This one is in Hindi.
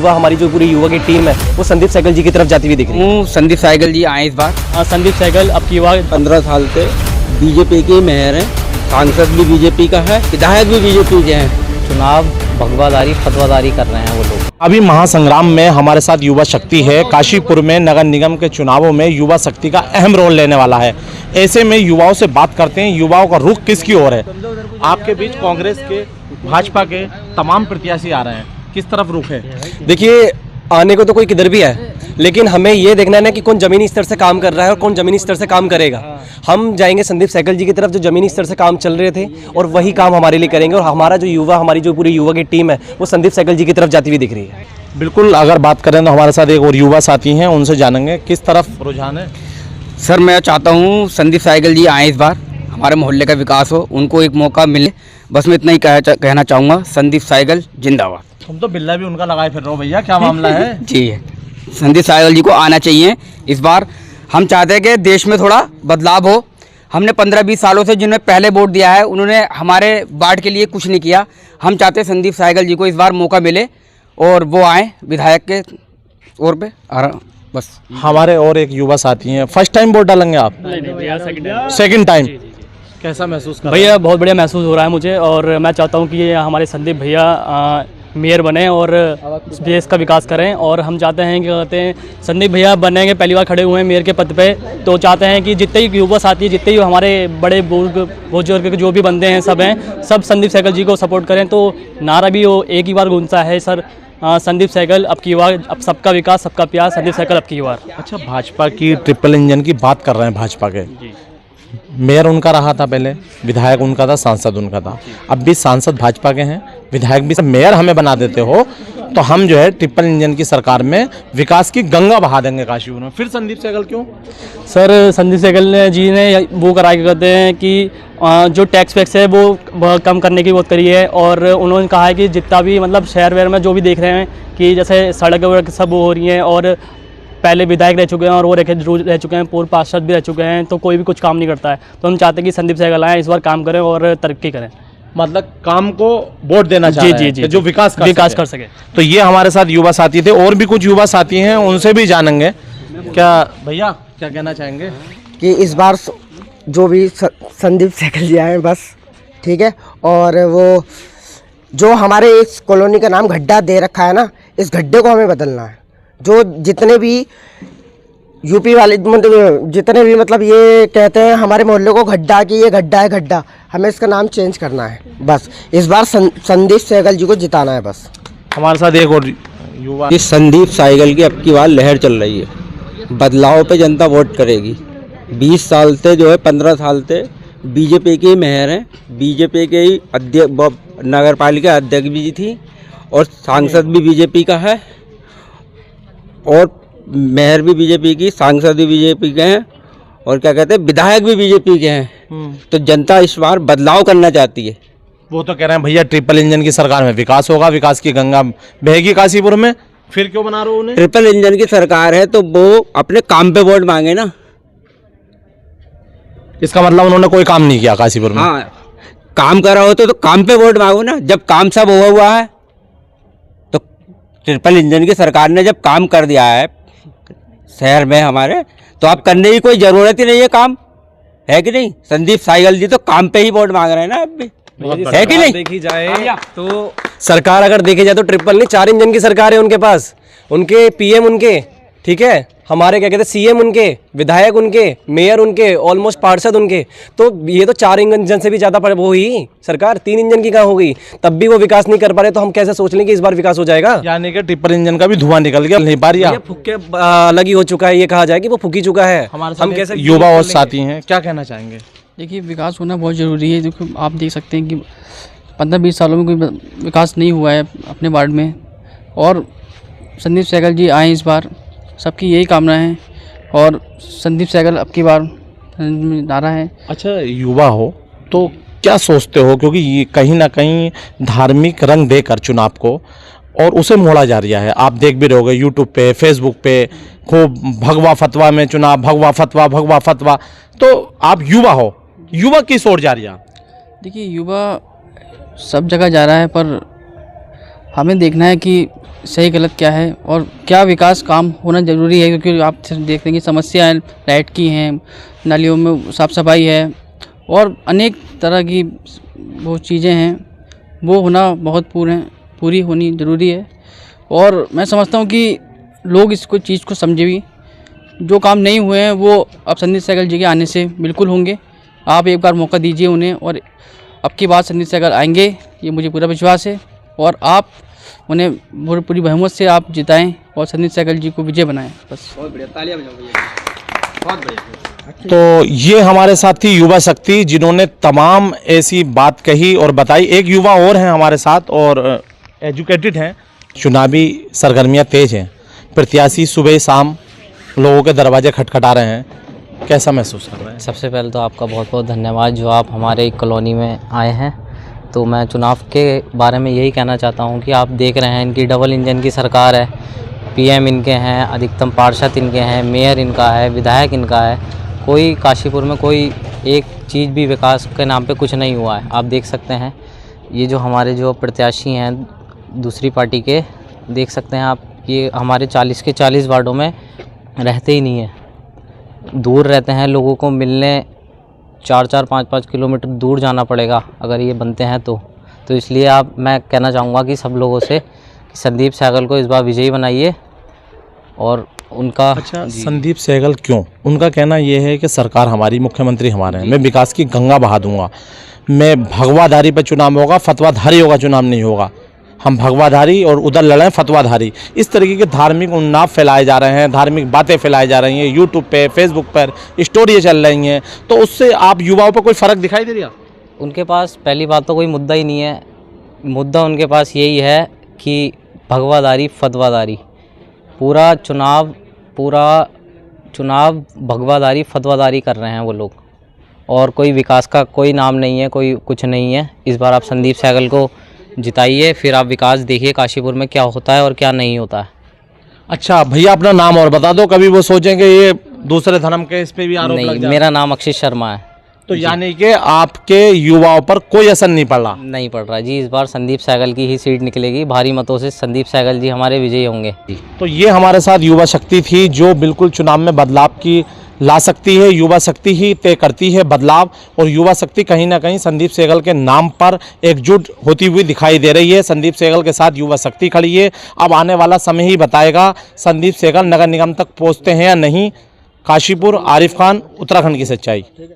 युवा, हमारी जो पूरी युवा की टीम है वो संदीप सहगल जी की तरफ जाती हुई दिख रही है। संदीप सहगल जी आए इस बार। संदीप सहगल अब की बार 15 साल से बीजेपी के मेयर हैं, सांसद भी बीजेपी का है, विधायक भी बीजेपी के हैं। चुनाव भगवादारी फतवादारी कर रहे हैं वो लोग। अभी महासंग्राम में हमारे साथ युवा शक्ति है। काशीपुर में नगर निगम के चुनावों में युवा शक्ति का अहम रोल लेने वाला है। ऐसे में युवाओं से बात करते हैं, युवाओं का रुख किसकी ओर है। आपके बीच कांग्रेस के, भाजपा के तमाम प्रत्याशी आ रहे हैं, किस तरफ रुख है? देखिए, आने को तो कोई किधर भी है, लेकिन हमें ये देखना है ना कि कौन जमीनी स्तर से काम कर रहा है और कौन जमीनी स्तर से काम करेगा। हम जाएंगे संदीप सहगल जी की तरफ, जो जमीनी स्तर से काम चल रहे थे, और वही काम हमारे लिए करेंगे। और हमारा जो युवा, हमारी जो पूरी युवा की टीम है वो संदीप सहगल जी की तरफ जाती हुई दिख रही है। बिल्कुल, अगर बात करें तो हमारे साथ एक और युवा साथी हैं, उनसे जानेंगे किस तरफ रुझान है। सर, मैं चाहता हूँ संदीप सहगल जी आए इस बार, हमारे मोहल्ले का विकास हो, उनको एक मौका मिले। बस मैं इतना ही कहना चाहूँगा, संदीप सहगल जिंदाबाद। तुम तो बिल्ला भी उनका लगाए फिर रहे हो भैया, क्या मामला है? जी, संदीप सहगल जी को आना चाहिए इस बार। हम चाहते हैं कि देश में थोड़ा बदलाव हो। हमने 15-20 सालों से जिन्होंने पहले वोट दिया है उन्होंने हमारे वार्ड के लिए कुछ नहीं किया। हम चाहते हैं संदीप सहगल जी को इस बार मौका मिले और वो आए विधायक के ओर पे। बस हमारे और एक युवा साथी हैं, फर्स्ट टाइम वोट डालेंगे आप? Second time. कैसा महसूस कर रहे हैं? भैया बहुत बढ़िया महसूस हो रहा है मुझे, और मैं चाहता हूँ कि ये हमारे संदीप भैया मेयर बने और देश का विकास करें। और हम चाहते हैं कि कहते हैं संदीप भैया बनेंगे, पहली बार खड़े हुए हैं मेयर के पद पे, तो चाहते हैं कि जितने ही युवा साथी, जितने ही हमारे बड़े बुजुर्ग जो भी बंदे हैं, सब संदीप सहगल जी को सपोर्ट करें। तो नारा भी वो एक ही बार गूंजता है सर, संदीप सहगल अब की बार, अब सबका विकास सबका प्यार, संदीप सहगल अब की बार। अच्छा, भाजपा की ट्रिपल इंजन की बात कर रहे हैं। भाजपा के मेयर उनका रहा था पहले, विधायक उनका था, सांसद उनका था। अब भी सांसद भाजपा के हैं, विधायक भी। मेयर हमें बना देते हो तो हम जो है ट्रिपल इंजन की सरकार में विकास की गंगा बहा देंगे काशीपुर में। फिर संदीप सहगल क्यों? सर, संदीप सहगल जी ने वो करा के कहते हैं कि जो टैक्स वैक्स है वो कम करने की बात करी है। और उन्होंने कहा है कि जितना भी मतलब शहर वहर में जो भी देख रहे हैं कि जैसे सड़क वड़क सब हो रही हैं, और पहले विधायक रह चुके हैं और वो रह चुके हैं, पूर्व पार्षद भी रह चुके हैं, तो कोई भी कुछ काम नहीं करता है। तो हम चाहते हैं कि संदीप सहगल आए, इस बार काम करें और तरक्की करें। मतलब काम को वोट देना चाहते हैं कि जो विकास कर सके। तो ये हमारे साथ युवा साथी थे, और भी कुछ युवा साथी हैं, उनसे भी जानेंगे। क्या भैया क्या कहना चाहेंगे? कि इस बार जो भी संदीप सहगल जी आए बस, ठीक है। और वो जो हमारे इस कॉलोनी का नाम गड्ढा दे रखा है ना, इस गड्ढे को हमें बदलना है। जो जितने भी यूपी वाले जितने भी मतलब ये कहते हैं हमारे मोहल्ले को गड्ढा, कि ये गड्ढा है, गड्ढा, हमें इसका नाम चेंज करना है। बस इस बार संदीप सहगल जी को जिताना है बस। हमारे साथ एक और युवा। इस संदीप सहगल की अब की बार लहर चल रही है, बदलाव पे जनता वोट करेगी। 20 साल से जो है 15 साल से बीजेपी के मेयर हैं, बीजेपी के ही नगर पालिका अध्यक्ष भी थी, और सांसद भी बीजेपी का है, और मेयर भी बीजेपी की, सांसद भी बीजेपी के हैं, और क्या कहते हैं विधायक भी बीजेपी के हैं। तो जनता इस बार बदलाव करना चाहती है। वो तो कह रहे हैं भैया ट्रिपल इंजन की सरकार में विकास होगा, विकास की गंगा बहेगी काशीपुर में। फिर क्यों बना रहे हो उन्हें? ट्रिपल इंजन की सरकार है तो वो अपने काम पे वोट मांगे ना। इसका मतलब उन्होंने कोई काम नहीं किया काशीपुर में। हाँ, काम करा हो तो काम पे वोट मांगो ना। जब काम सब हुआ है तो ट्रिपल इंजन की सरकार ने जब काम कर दिया है शहर में हमारे, तो आप करने की कोई ज़रूरत ही नहीं है, काम है कि नहीं। संदीप सहगल जी तो काम पे ही वोट मांग रहे हैं ना अब भी, है कि नहीं। देखी जाए तो सरकार अगर देखी जाए तो ट्रिपल नहीं, 4 इंजन की सरकार है उनके पास। उनके पीएम उनके, ठीक है, हमारे क्या कहते हैं सीएम उनके, विधायक उनके, मेयर उनके, ऑलमोस्ट पार्षद उनके। तो ये तो 4 इंजन से भी ज़्यादा पर वो ही सरकार 3 इंजन की कहाँ हो गई, तब भी वो विकास नहीं कर पा रहे। तो हम कैसे सोच लें कि इस बार विकास हो जाएगा? यानी कि ट्रिपल इंजन का भी धुआं निकल गया, नहीं पा रही। फुक्के अलग ही हो चुका है, ये कहा जाए कि वो फूकी चुका है। हम कैसे युवा और साथी हैं, क्या कहना चाहेंगे? देखिए, विकास होना बहुत ज़रूरी है। देखो, आप देख सकते हैं कि 15-20 सालों में कोई विकास नहीं हुआ है अपने वार्ड में, और संदीप सहगल जी आए इस बार, सबकी यही कामना है। और संदीप सहगल अब की बार नारा है। अच्छा, युवा हो तो क्या सोचते हो, क्योंकि ये कहीं ना कहीं धार्मिक रंग देकर चुनाव को और उसे मोड़ा जा रहा है। आप देख भी रहोगे यूट्यूब पे, फेसबुक पे खूब भगवा फतवा में चुनाव, भगवा फतवा। तो आप युवा हो, युवा किस ओर जा रही है? देखिए, युवा सब जगह जा रहा है, पर हमें देखना है कि सही गलत क्या है और क्या विकास काम होना ज़रूरी है, क्योंकि आप देखते हैं कि समस्याएं लाइट की हैं, नालियों में साफ़ सफाई है और अनेक तरह की वो चीज़ें हैं, वो होना बहुत पूरी होनी ज़रूरी है। और मैं समझता हूँ कि लोग इसको चीज़ को समझे भी। जो काम नहीं हुए हैं वो अब संदीप सहगल जी के आने से बिल्कुल होंगे। आप एक बार मौका दीजिए उन्हें और अब की बात संदीप सहगल आएंगे, ये मुझे पूरा विश्वास है। और आप उन्हें पूरी बहुमत से आप जिताएं और संदीप सहगल जी को विजय बनाएं। बस बहुत बढ़िया, तालियां बजाओ भैया, बहुत बढ़िया। तो ये हमारे साथ थी युवा शक्ति, जिन्होंने तमाम ऐसी बात कही और बताई। एक युवा और हैं हमारे साथ और एजुकेटेड हैं। चुनावी सरगर्मियां तेज हैं, प्रत्याशी सुबह शाम लोगों के दरवाजे खटखटा रहे हैं, कैसा महसूस कर रहे हैं? सबसे पहले तो आपका बहुत बहुत धन्यवाद जो आप हमारे कॉलोनी में आए हैं। तो मैं चुनाव के बारे में यही कहना चाहता हूं कि आप देख रहे हैं इनकी डबल इंजन की सरकार है, पीएम इनके हैं, अधिकतम पार्षद इनके हैं, मेयर इनका है, विधायक इनका है। कोई काशीपुर में कोई एक चीज़ भी विकास के नाम पे कुछ नहीं हुआ है। आप देख सकते हैं ये जो हमारे जो प्रत्याशी हैं दूसरी पार्टी के, देख सकते हैं आप, ये हमारे 40 के 40 वार्डों में रहते ही नहीं हैं, दूर रहते हैं। लोगों को मिलने 4-4, 5-5 किलोमीटर दूर जाना पड़ेगा अगर ये बनते हैं तो इसलिए मैं कहना चाहूँगा कि सब लोगों से कि संदीप सहगल को इस बार विजयी बनाइए। और उनका अच्छा, संदीप सहगल क्यों? उनका कहना ये है कि सरकार हमारी, मुख्यमंत्री हमारे हैं, मैं विकास की गंगा बहा दूंगा, मैं भगवाधारी पर चुनाव होगा, फतवाधारी होगा चुनाव नहीं होगा, हम भगवाधारी और उधर लड़ें फतवाधारी। इस तरीके के धार्मिक उन्नाव फैलाए जा रहे हैं, धार्मिक बातें फैलाई जा रही हैं, यूट्यूब पे, फेसबुक पर स्टोरी चल रही हैं। तो उससे आप युवाओं पर कोई फ़र्क दिखाई दे रहा? उनके पास पहली बात तो कोई मुद्दा ही नहीं है। मुद्दा उनके पास यही है कि भगवाधारी फतवाधारी, पूरा चुनाव भगवाधारी फतवाधारी कर रहे हैं वो लोग, और कोई विकास का कोई नाम नहीं है, कोई कुछ नहीं है। इस बार आप संदीप सहगल को जिताइए, फिर आप विकास देखिए काशीपुर में क्या होता है और क्या नहीं होता है। अच्छा भैया, अपना नाम और बता दो, कभी वो सोचेंगे ये दूसरे धर्म के इस पे भी आरोप लग नहीं, जाए। मेरा नाम अक्षित शर्मा है। तो यानी कि आपके युवाओं पर कोई असर नहीं पड़ रहा? नहीं पड़ रहा जी। इस बार संदीप सहगल की ही सीट निकलेगी, भारी मतों से संदीप सहगल जी हमारे विजयी होंगे जी। तो ये हमारे साथ युवा शक्ति थी जो बिल्कुल चुनाव में बदलाव की ला सकती है। युवा शक्ति ही तय करती है बदलाव, और युवा शक्ति कहीं ना कहीं संदीप सहगल के नाम पर एकजुट होती हुई दिखाई दे रही है। संदीप सहगल के साथ युवा शक्ति खड़ी है। अब आने वाला समय ही बताएगा संदीप सहगल नगर निगम तक पहुंचते हैं या नहीं। काशीपुर, आरिफ खान, उत्तराखंड की सच्चाई।